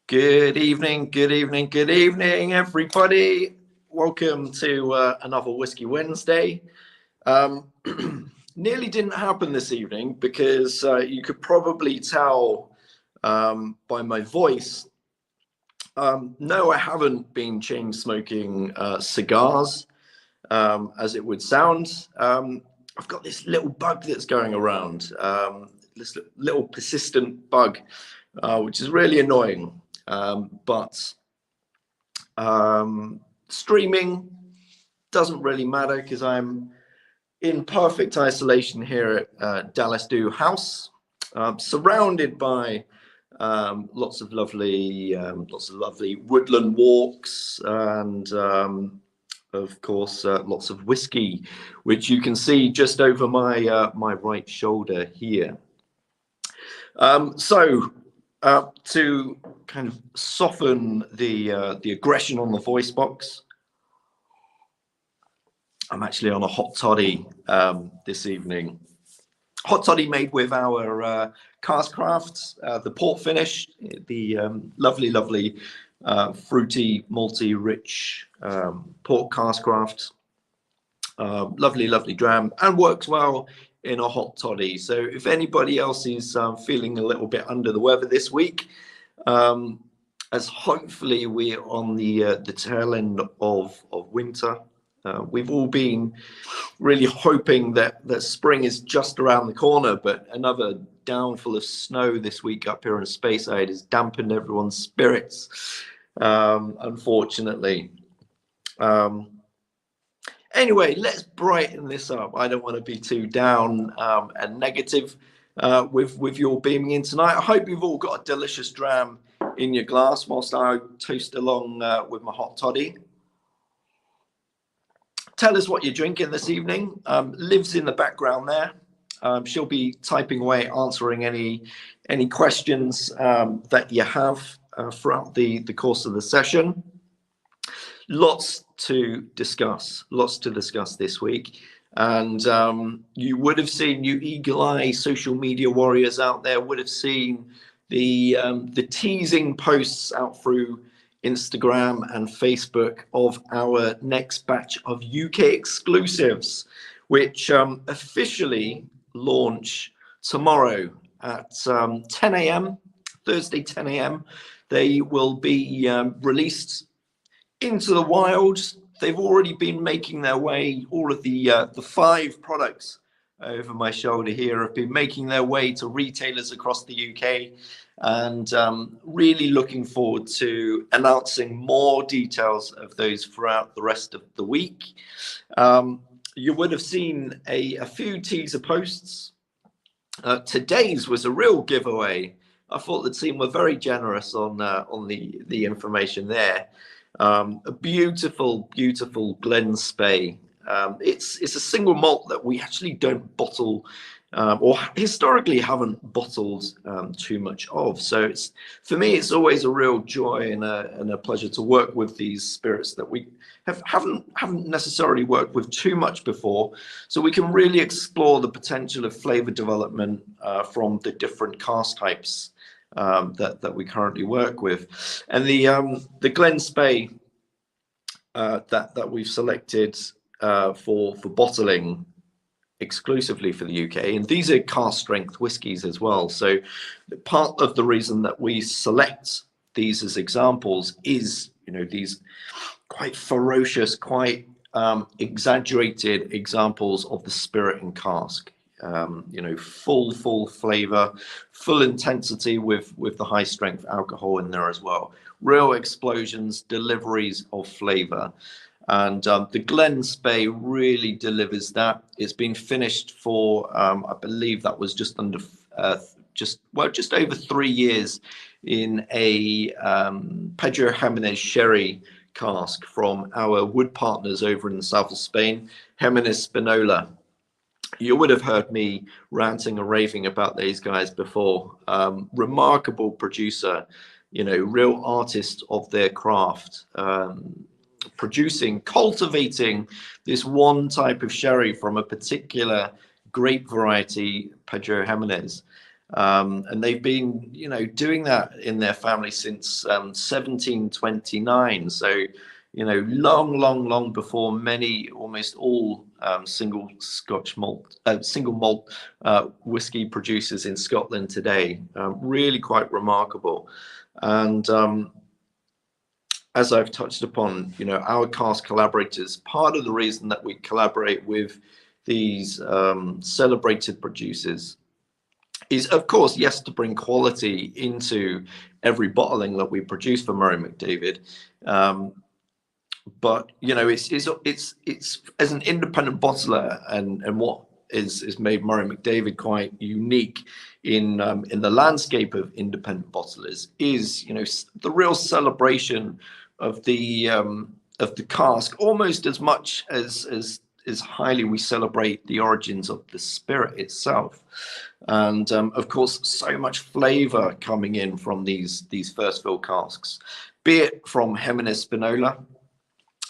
Good evening, good evening, good evening, everybody. Welcome to another Whiskey Wednesday. Nearly didn't happen this evening because you could probably tell by my voice. No, I haven't been chain smoking cigars, as it would sound. I've got this little bug that's going around, this little persistent bug, which is really annoying. But streaming doesn't really matter because I'm in perfect isolation here at Dallas Do House, surrounded by lots of lovely woodland walks and of course lots of whiskey, which you can see just over my my right shoulder here. To kind of soften the aggression on the voice box, I'm actually on a hot toddy this evening. Hot toddy made with our Cask Craft, the port finish, the lovely fruity, malty, rich port Cask Craft. Lovely dram, and works well in a hot toddy. So if anybody else is feeling a little bit under the weather this week, as hopefully we're on the tail end of winter, we've all been really hoping that spring is just around the corner, but another downfall of snow this week up here in Speyside has dampened everyone's spirits, unfortunately. Anyway, let's brighten this up. I don't want to be too down and negative with your beaming in tonight. I hope you've all got a delicious dram in your glass whilst I toast along with my hot toddy. Tell us what you're drinking this evening. Liv's in the background there. She'll be typing away, answering any questions that you have throughout the course of the session. Lots to discuss this week, and you would have seen, you eagle-eye social media warriors out there would have seen the teasing posts out through Instagram and Facebook of our next batch of UK exclusives, which officially launch tomorrow at 10 a.m. Thursday 10 a.m. They will be released into the wild. They've already been making their way. All of the 5 products over my shoulder here have been making their way to retailers across the UK, and really looking forward to announcing more details of those throughout the rest of the week. You would have seen a few teaser posts. Today's was a real giveaway. I thought the team were very generous on the information there. A beautiful Glen Spey. It's a single malt that we actually don't bottle, or historically haven't bottled too much of. So it's, for me, it's always a real joy and a pleasure to work with these spirits that we haven't necessarily worked with too much before. So we can really explore the potential of flavor development from the different cask types that we currently work with. And the Glen Spey that we've selected for bottling exclusively for the UK, and these are cask strength whiskies as well. So part of the reason that we select these as examples is, you know, these quite ferocious, quite exaggerated examples of the spirit in cask. You know, full flavor, full intensity with the high strength alcohol in there as well. Real explosions, deliveries of flavor. And the Glen Spey really delivers that. It's been finished for, I believe that was just under, just over 3 years in a Pedro Jimenez sherry cask from our wood partners over in the south of Spain, Jimenez Spinola. You would have heard me ranting and raving about these guys before. Remarkable producer, you know, real artist of their craft. Cultivating this one type of sherry from a particular grape variety, Pedro Jimenez. And they've been, you know, doing that in their family since 1729. So, you know, long before many, almost all single malt whiskey producers in Scotland today. Really quite remarkable. And as I've touched upon, you know, our cask collaborators, part of the reason that we collaborate with these celebrated producers is, of course, yes, to bring quality into every bottling that we produce for Murray McDavid. But, you know, it's as an independent bottler, and what is made Murray McDavid quite unique in the landscape of independent bottlers is, you know, the real celebration of the cask, almost as much as highly we celebrate the origins of the spirit itself. And of course, so much flavor coming in from these first fill casks, be it from Heminus Spinola,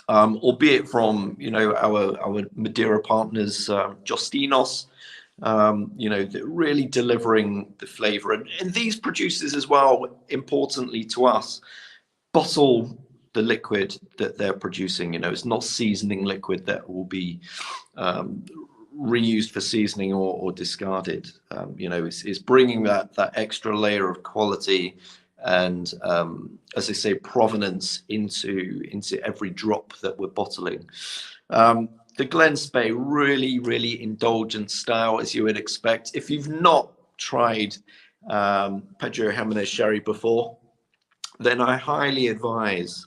or be it from, you know, our Madeira partners, Justinos, you know, really delivering the flavor. And these producers as well, importantly to us, bottle the liquid that they're producing. You know, it's not seasoning liquid that will be reused for seasoning or discarded. You know, it's bringing that extra layer of quality and, as I say, provenance into every drop that we're bottling. The Glen Spey, really indulgent style, as you would expect. If you've not tried Pedro Jimenez sherry before, then I highly advise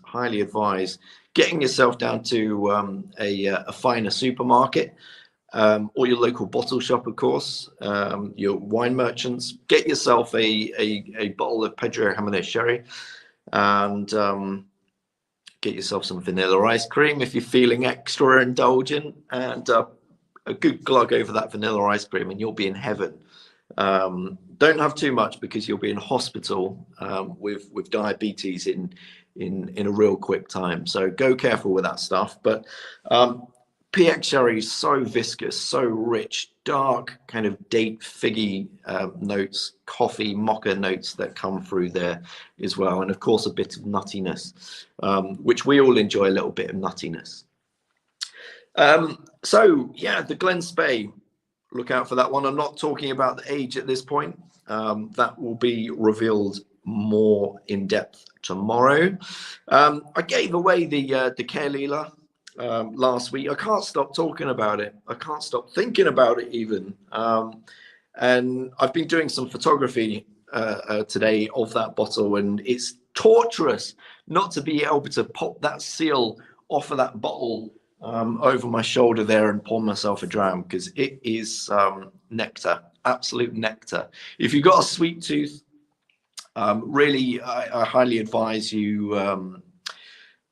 getting yourself down to a finer supermarket, or your local bottle shop, of course, your wine merchants. Get yourself a bottle of Pedro Jimenez sherry, and get yourself some vanilla ice cream if you're feeling extra indulgent, and a good glug over that vanilla ice cream, and you'll be in heaven. Don't have too much, because you'll be in hospital with diabetes in a real quick time. So go careful with that stuff. But PX sherry is so viscous, so rich, dark, kind of date figgy notes, coffee, mocha notes that come through there as well. And of course, a bit of nuttiness, which we all enjoy, a little bit of nuttiness. So yeah, the Glen Spey, look out for that one. I'm not talking about the age at this point. That will be revealed more in depth tomorrow. I gave away the Caerlila last week. I can't stop talking about it. I can't stop thinking about it even. And I've been doing some photography today of that bottle, and it's torturous not to be able to pop that seal off of that bottle over my shoulder there and pour myself a dram, because it is nectar, absolute nectar. If you've got a sweet tooth, really, I highly advise you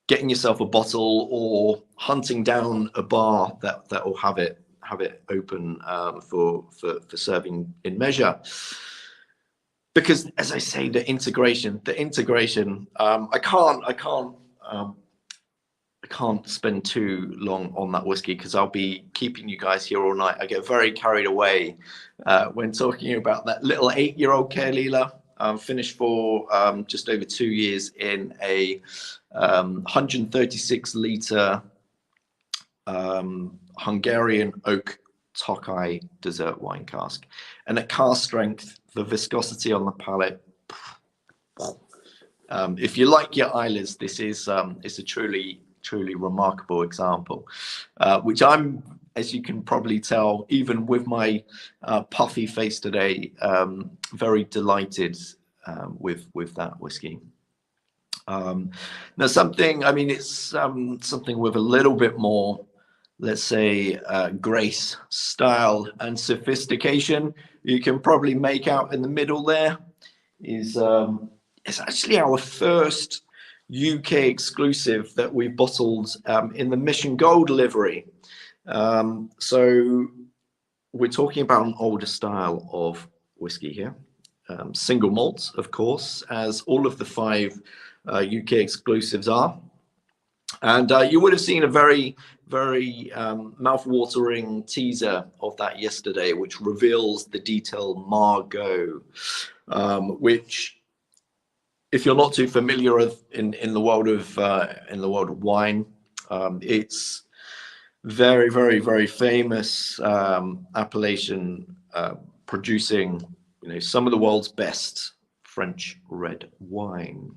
getting yourself a bottle or hunting down a bar that will have it open for serving in measure. Because, as I say, the integration, I can't spend too long on that whiskey, because I'll be keeping you guys here all night. I get very carried away when talking about that little 8-year-old Caerlila, finished for just over 2 years in a 136 litre Hungarian oak Tokaj dessert wine cask. And at cask strength, the viscosity on the palate, if you like your eyelids, this is it's a truly remarkable example, which I'm, as you can probably tell, even with my puffy face today, very delighted with that whiskey. Now something, I mean, it's something with a little bit more, let's say, grace, style, and sophistication. You can probably make out in the middle there is it's actually our first UK exclusive that we bottled in the Mission Gold livery. So we're talking about an older style of whiskey here, single malt, of course, as all of the 5 UK exclusives are. And you would have seen a very, very mouth-watering teaser of that yesterday, which reveals the detailed Margaux, which, if you're not too familiar with in the world of wine, it's very, very, very famous appellation, producing, you know, some of the world's best French red wine.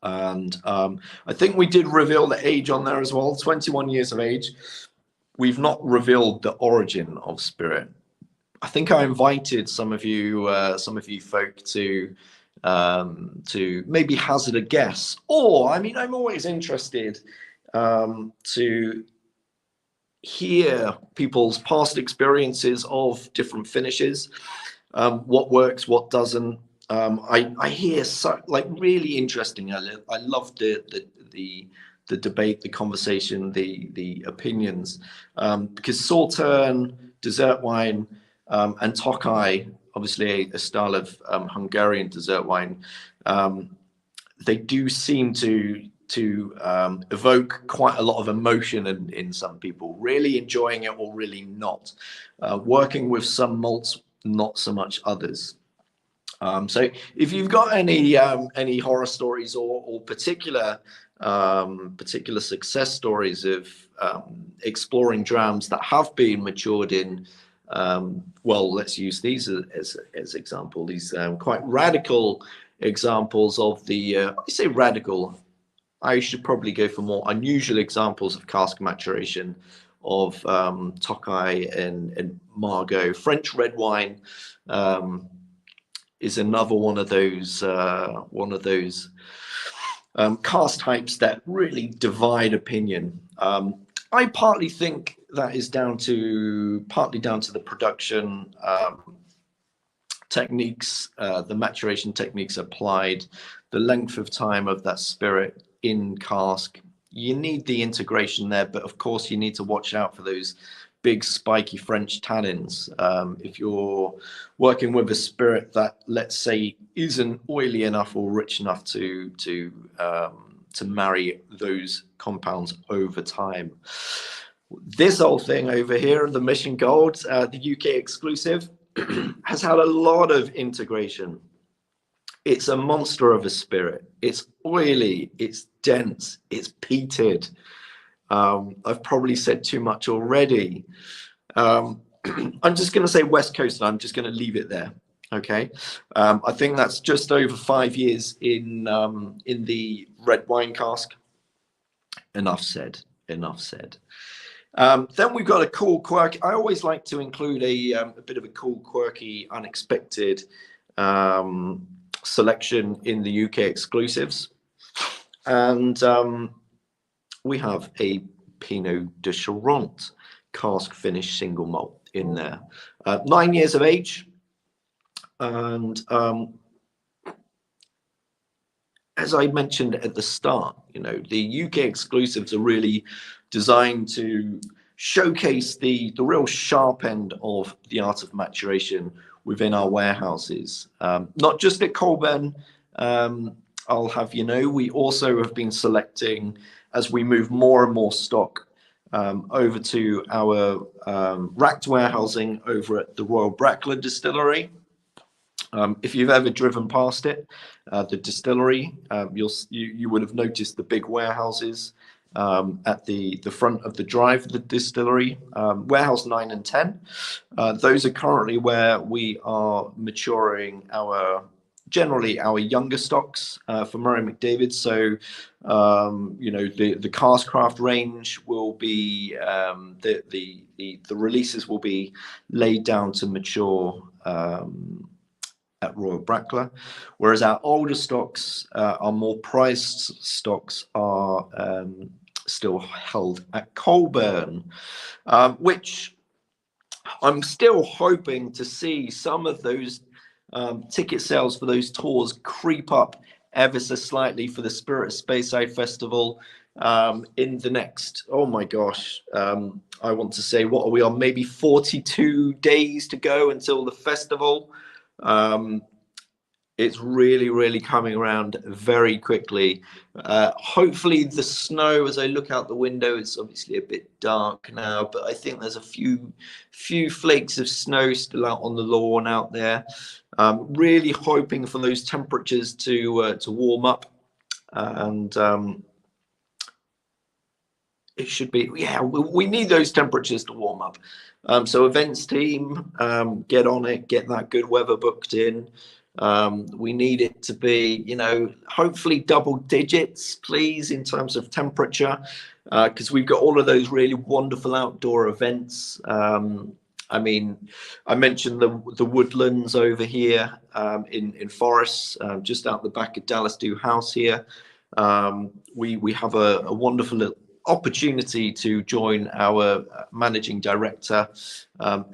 And I think we did reveal the age on there as well, 21 years of age. We've not revealed the origin of Spirit. I think I invited some of you folk to maybe hazard a guess, or I mean, I'm always interested to hear people's past experiences of different finishes, what works, what doesn't. I hear so, like, really interesting. I love the debate, the conversation, the opinions, because Sauterne, dessert wine, and Tokaj, obviously a style of Hungarian dessert wine, they do seem to evoke quite a lot of emotion in some people, really enjoying it or really not. Working with some malts, not so much others. So if you've got any horror stories or particular success stories of exploring drams that have been matured in, well, let's use these as example, these quite radical examples of the I say radical, I should probably go for more unusual examples of cask maturation of Tokaj and Margaux. French red wine is another one of those cask types that really divide opinion. I partly think that is partly down to the production techniques, the maturation techniques applied, the length of time of that spirit in cask. You need the integration there, but of course you need to watch out for those big spiky French tannins. If you're working with a spirit that, let's say, isn't oily enough or rich enough to marry those compounds over time. This whole thing over here, the Mission Gold, the UK exclusive, has had a lot of integration. It's a monster of a spirit. It's oily, it's dense, it's peated. I've probably said too much already. I'm just going to say West Coast, and I'm just going to leave it there. Okay. I think that's just over 5 years in the red wine cask. Enough said. Enough said. Then we've got a cool, quirky. I always like to include a bit of a cool, quirky, unexpected selection in the UK exclusives, and we have a Pinot de Charente cask finish single malt in there, 9 years of age, and as I mentioned at the start, you know, the UK exclusives are really designed to showcase the real sharp end of the art of maturation within our warehouses. Not just at Colburn, I'll have you know, we also have been selecting, as we move more and more stock over to our racked warehousing over at the Royal Brackla Distillery. If you've ever driven past it, the distillery, you would have noticed the big warehouses at the front of the drive of the distillery, warehouse 9 and 10. Those are currently where we are maturing generally our younger stocks for Murray McDavid. So you know, the Cask Craft range will be the releases will be laid down to mature at Royal Brackla, whereas our older stocks, our more prized stocks, are still held at Colburn, which I'm still hoping to see some of those ticket sales for those tours creep up ever so slightly for the Spirit of Speyside Festival in the next, oh my gosh, I want to say, what are we on, maybe 42 days to go until the festival. It's really, really coming around very quickly. Hopefully the snow, as I look out the window, it's obviously a bit dark now, but I think there's a few flakes of snow still out on the lawn out there. Really hoping for those temperatures to warm up, and it should be, yeah, we need those temperatures to warm up. So events team, get on it, get that good weather booked in. We need it to be, you know, hopefully double digits, please, in terms of temperature, because we've got all of those really wonderful outdoor events. I mean, I mentioned the woodlands over here in Forest, just out the back of Dallas Dew House here. We have a wonderful little opportunity to join our managing director,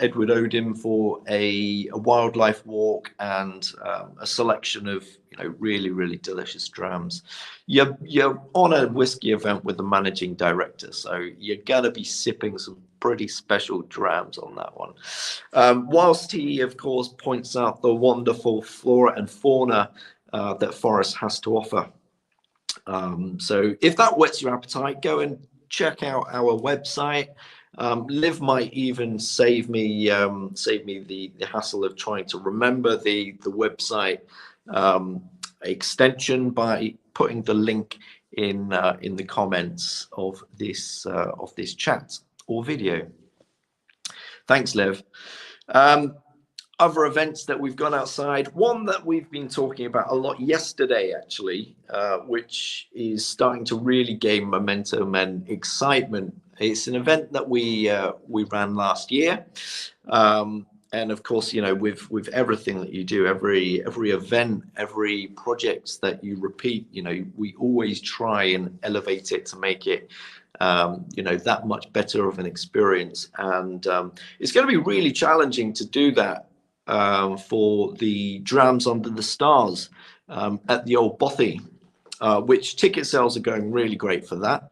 Edward Odin, for a wildlife walk and a selection of, you know, really, really delicious drams. You're on a whiskey event with the managing director, so you're gonna be sipping some pretty special drams on that one. Whilst he, of course, points out the wonderful flora and fauna that Forest has to offer. So if that whets your appetite, go and check out our website. Liv might even save me the hassle of trying to remember the website extension by putting the link in the comments of this chat or video. Thanks, Liv. Other events that we've gone outside, one that we've been talking about a lot yesterday, actually, which is starting to really gain momentum and excitement. It's an event that we ran last year, and of course, you know, with everything that you do, every event, every project that you repeat, you know, we always try and elevate it to make it you know, that much better of an experience. And it's going to be really challenging to do that for the Drams Under the Stars at the old Bothy, which ticket sales are going really great for that.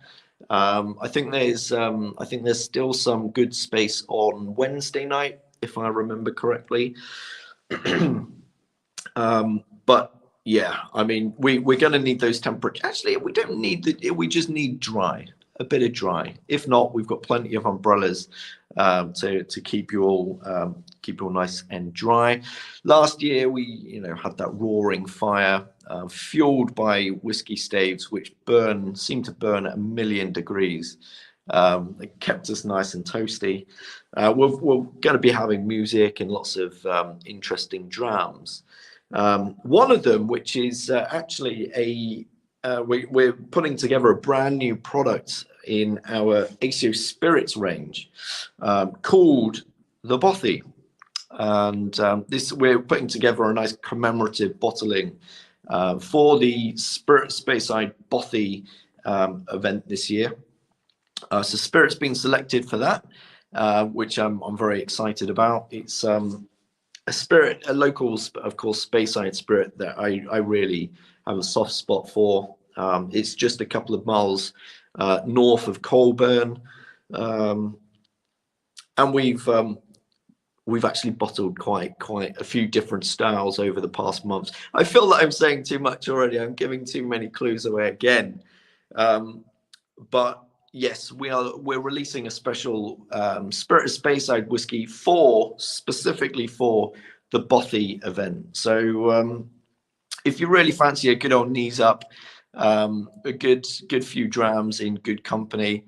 I think there's still some good space on Wednesday night, if I remember correctly. But yeah, I mean, we're going to need those temperatures. Actually, we don't need we just need dry. A bit of dry. If not, we've got plenty of umbrellas to keep you all nice and dry. Last year we, you know, had that roaring fire fueled by whiskey staves, which seemed to burn at 1,000,000 degrees. It kept us nice and toasty. We're going to be having music and lots of interesting drams. One of them, which is actually we're putting together a brand new product in our ACO Spirits range called the Bothy, and we're putting together a nice commemorative bottling for the Spirit of Speyside Bothy event this year. So Spirit's been selected for that, which I'm very excited about. It's a spirit, a local, of course, Speyside spirit that I really have a soft spot for. It's just a couple of miles north of Colburn, and we've actually bottled quite a few different styles over the past months. I feel that I'm saying too much already. I'm giving too many clues away again. But yes, we're releasing a special Spirit of Speyside whiskey specifically for the Bothy event. So if you really fancy a good old knees up, a good few drams in good company,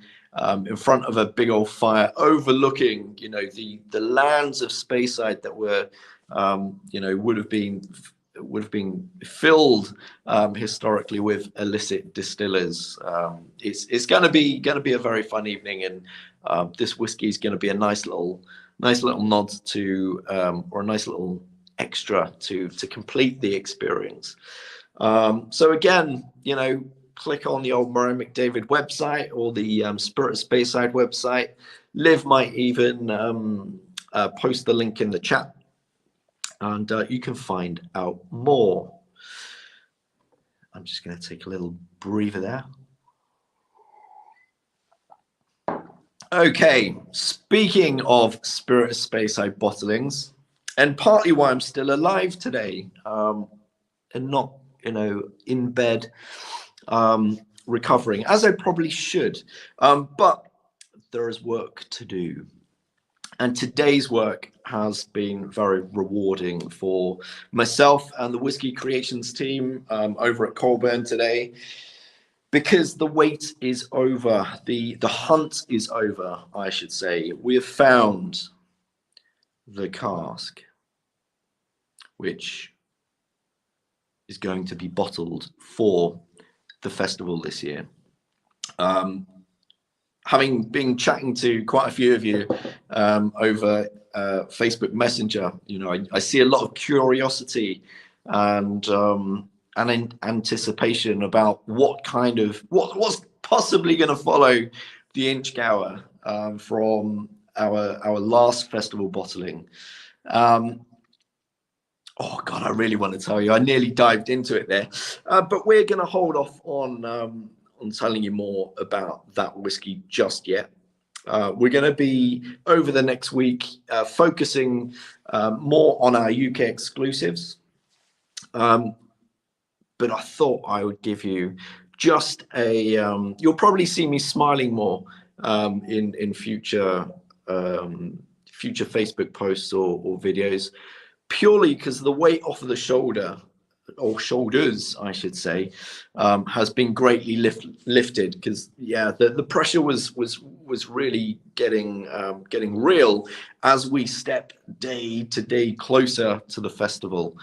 in front of a big old fire overlooking, you know, the lands of Speyside that were, you know, would have been filled historically with illicit distillers. It's going to be a very fun evening, and this whiskey is going to be a nice little nod to, or a nice little extra to complete the experience. So again, you know, click on the old Murray McDavid website or the Spirit of Speyside website. Liv might even post the link in the chat, and you can find out more. I'm just going to take a little breather there. Okay, speaking of Spirit of Speyside bottlings, and partly why I'm still alive today, not, in bed recovering, as I probably should. But there is work to do. And today's work has been very rewarding for myself and the Whisky Creations team over at Colburn today, because the wait is over. The hunt is over, I should say. We have found the cask, which is going to be bottled for the festival this year. Having been chatting to quite a few of you over Facebook Messenger, I see a lot of curiosity and anticipation about what's possibly going to follow the Inchgower from our last festival bottling. Oh God, I really want to tell you. I nearly dived into it there, but we're going to hold off on telling you more about that whiskey just yet. We're going to be over the next week focusing more on our UK exclusives. But I thought I would give you just you'll probably see me smiling more in future Facebook posts or videos, purely because the weight off of the shoulder, or shoulders, I should say, has been greatly lifted. Because the pressure was really getting real as we step day to day closer to the festival.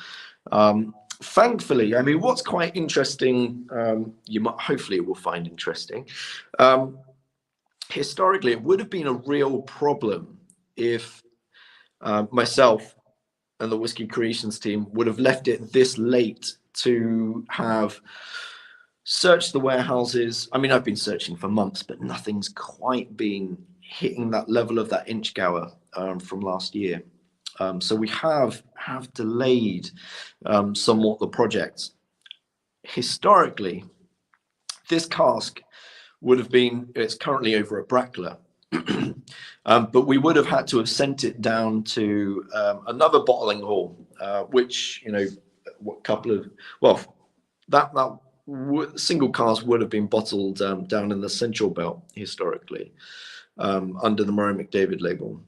Thankfully, I mean, what's quite interesting, hopefully it will find interesting. Historically, it would have been a real problem if myself and the Whisky Creations team would have left it this late to have searched the warehouses. I mean, I've been searching for months, but nothing's quite been hitting that level of that Inchgower from last year. So we have delayed somewhat the project. Historically, this cask would have been, it's currently over at Brackler, but we would have had to have sent it down to another bottling hall, which, that single cask would have been bottled down in the Central Belt historically, under the Murray McDavid label.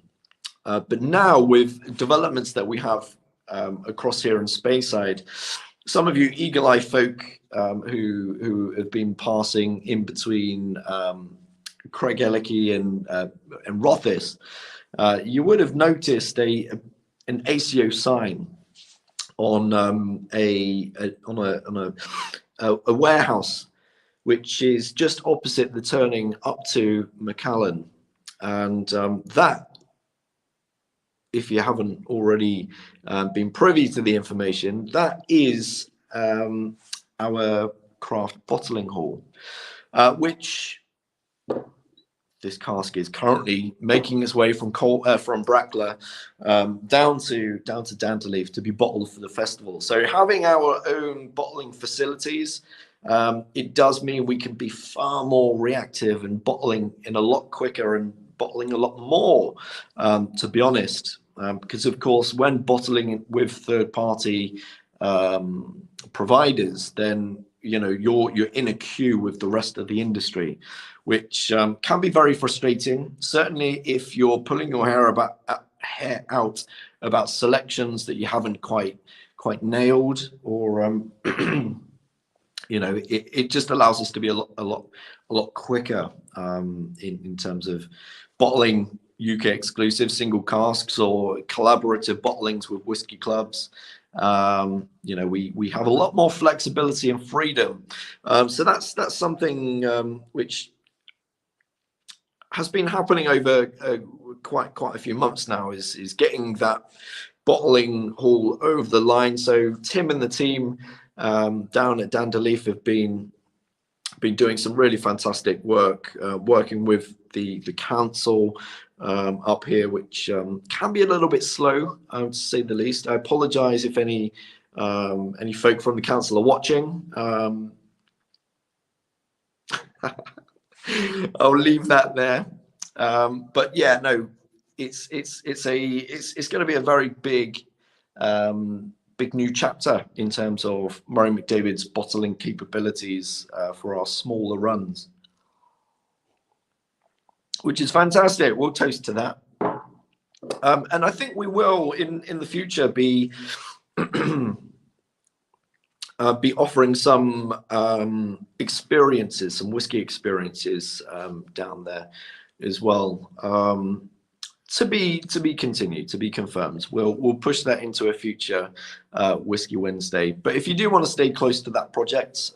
But now, with developments that we have across here in Speyside, some of you eagle-eye folk who have been passing in between Craig Ellicky and Rothes, you would have noticed an ACO sign on a warehouse, which is just opposite the turning up to Macallan, and that, if you haven't already been privy to the information, that is our craft bottling hall, which this cask is currently making its way from Brackler down to Dandelief to be bottled for the festival. So having our own bottling facilities, it does mean we can be far more reactive and bottling in a lot quicker and bottling a lot more, to be honest. Because of course, when bottling with third-party providers, then you're in a queue with the rest of the industry, which can be very frustrating. Certainly, if you're pulling your hair out about selections that you haven't quite nailed, or it just allows us to be a lot quicker in terms of bottling UK exclusive single casks or collaborative bottlings with whiskey clubs. We have a lot more flexibility and freedom. So that's something which has been happening over quite a few months now, is getting that bottling hall over the line. So Tim and the team down at Dandelief have been doing some really fantastic work, working with the council up here, which can be a little bit slow, to say the least. I apologize if any folk from the council are watching. I'll leave that there. But yeah, no, it's going to be a very big big new chapter in terms of Murray McDavid's bottling capabilities for our smaller runs, which is fantastic. We'll toast to that. And I think we will in the future be offering some experiences, some whiskey experiences down there as well. To be continued, to be confirmed. We'll push that into a future Whiskey Wednesday. But if you do want to stay close to that project,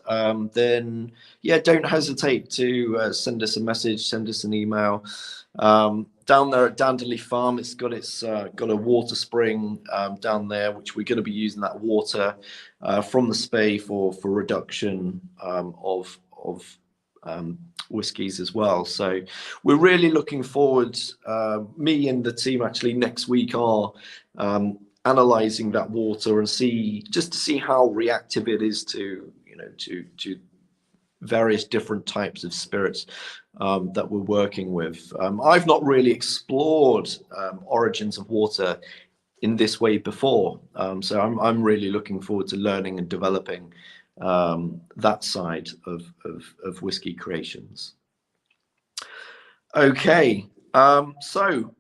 then yeah, don't hesitate to send us a message, send us an email. Down there at Danderley Farm, it's got a water spring down there, which we're going to be using that water from the Spey for reduction of whiskies as well. So we're really looking forward. Me and the team actually next week are analysing that water and see how reactive it is to to various different types of spirits that we're working with. I've not really explored origins of water in this way before, so I'm really looking forward to learning and developing that side of Whisky Creations. Okay, so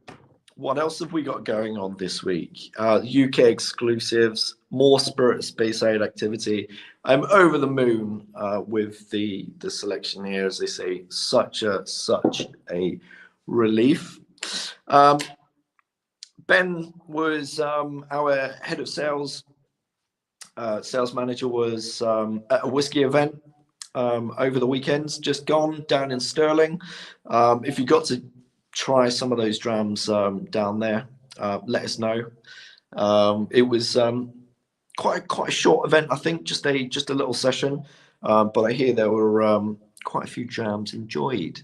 what else have we got going on this week? UK exclusives, more Spirit of Speyside activity. I'm over the moon with the selection here, as they say, such a relief. Ben was our head of sales. Sales manager was at a whiskey event over the weekends, just gone down in Stirling. If you got to try some of those drams down there, let us know. It was quite a short event, I think, just a little session, but I hear there were quite a few drams enjoyed.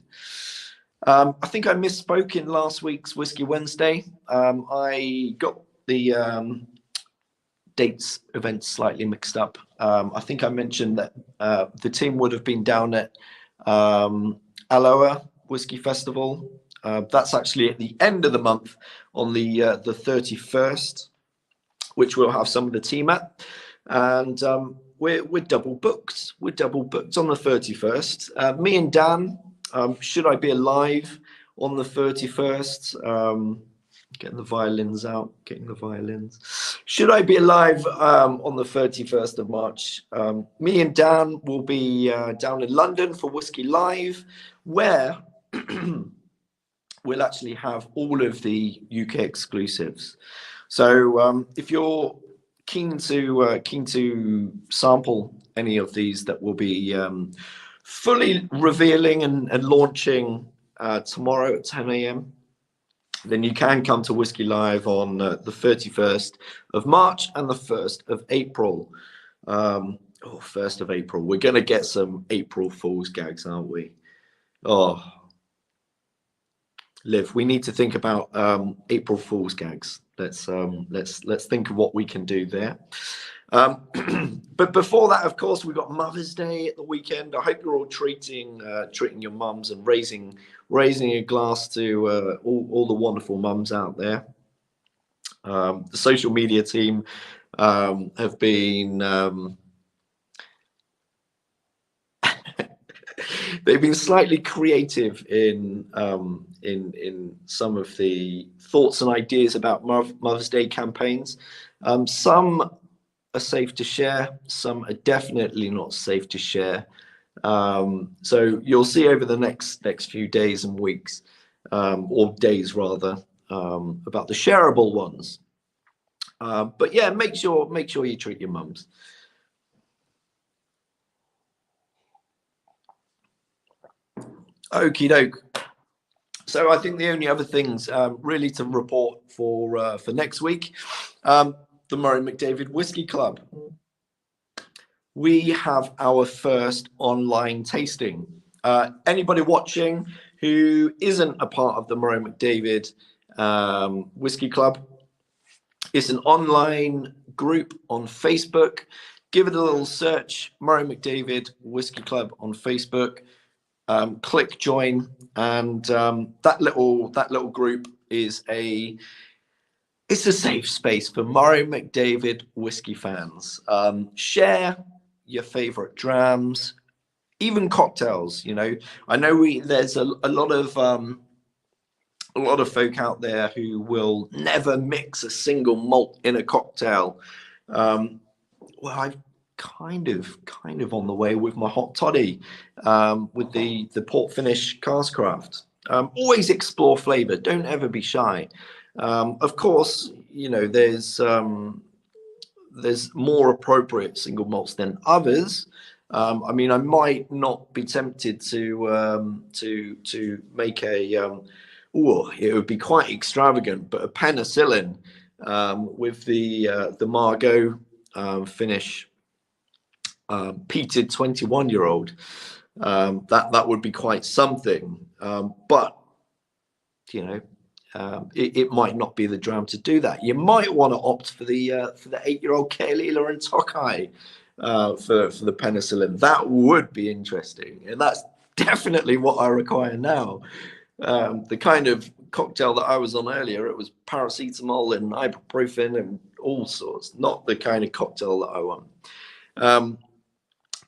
I think I misspoke in last week's Whiskey Wednesday. I got the dates events slightly mixed up. I think I mentioned that the team would have been down at Alloa Whiskey Festival. That's actually at the end of the month on the 31st, which we'll have some of the team at, and we're double booked. We're double booked on the 31st. Me and Dan, should I be alive on the 31st? Getting the violins out, Should I be alive on the 31st of March? Me and Dan will be down in London for Whiskey Live, where we'll actually have all of the UK exclusives. So if you're keen to sample any of these that will be fully revealing and launching tomorrow at 10 a.m., then you can come to Whiskey Live on the 31st of March and the 1st of April. 1st of April. We're going to get some April Fool's gags, aren't we? Oh, Liv, we need to think about April Fool's gags. Let's think of what we can do there. But before that, of course, we've got Mother's Day at the weekend. I hope you're all treating your mums and raising a glass to all the wonderful mums out there. The social media team have been they've been slightly creative in some of the thoughts and ideas about Mother's Day campaigns. Some are safe to share, some are definitely not safe to share. So you'll see over the next few days and weeks, or days rather, about the shareable ones. But yeah, make sure you treat your mums. Okie doke. So I think the only other things really to report for next week, the Murray McDavid Whiskey Club. We have our first online tasting. Anybody watching who isn't a part of the Murray McDavid Whiskey Club, it's an online group on Facebook. Give it a little search, Murray McDavid Whiskey Club on Facebook. Click join, and that little group is a It's a safe space for Murray McDavid whiskey fans. Share your favorite drams, even cocktails. You know, I know there's a lot of folk out there who will never mix a single malt in a cocktail. Well, I've kind of on the way with my hot toddy, with the port finish Cask Craft. Always explore flavor. Don't ever be shy. Of course, you know, there's more appropriate single malts than others. I mean, I might not be tempted to make a it would be quite extravagant, but a penicillin with the Margaux finish, peated 21-year-old. That would be quite something. But you know, it might not be the dram to do that. You might want to opt for the 8-year-old Kaelila and Tokai for the penicillin. That would be interesting, and that's definitely what I require now. The kind of cocktail that I was on earlier, it was paracetamol and ibuprofen and all sorts. Not the kind of cocktail that I want.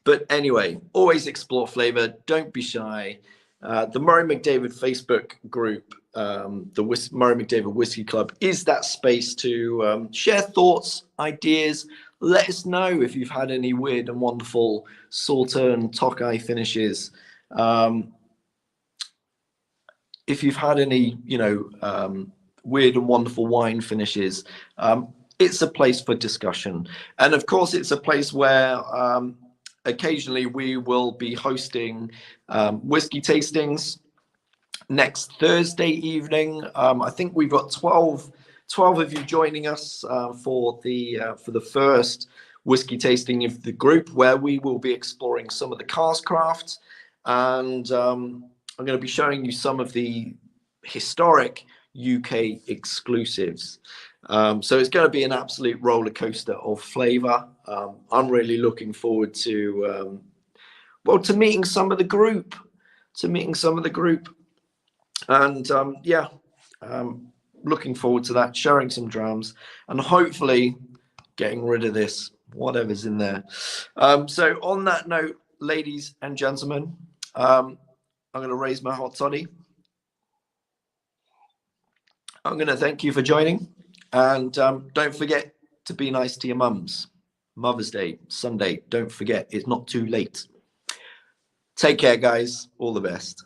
But anyway, always explore flavor. Don't be shy. The Murray McDavid Facebook group, the Murray McDavid Whiskey Club, is that space to share thoughts, ideas. Let us know if you've had any weird and wonderful Sauterne Tokai finishes. If you've had any, you know, weird and wonderful wine finishes, it's a place for discussion. And of course, it's a place where occasionally we will be hosting whiskey tastings. Next Thursday evening, I think we've got 12 of you joining us for the first whiskey tasting of the group, where we will be exploring some of the Cask Craft, and I'm going to be showing you some of the historic UK exclusives. So it's going to be an absolute roller coaster of flavor. I'm really looking forward to meeting some of the group, and looking forward to that, sharing some drams, and hopefully getting rid of this whatever's in there. So on that note, ladies and gentlemen, I'm going to raise my hot toddy. I'm going to thank you for joining, and don't forget to be nice to your mums. Mother's Day, Sunday. Don't forget, it's not too late. Take care, guys. All the best.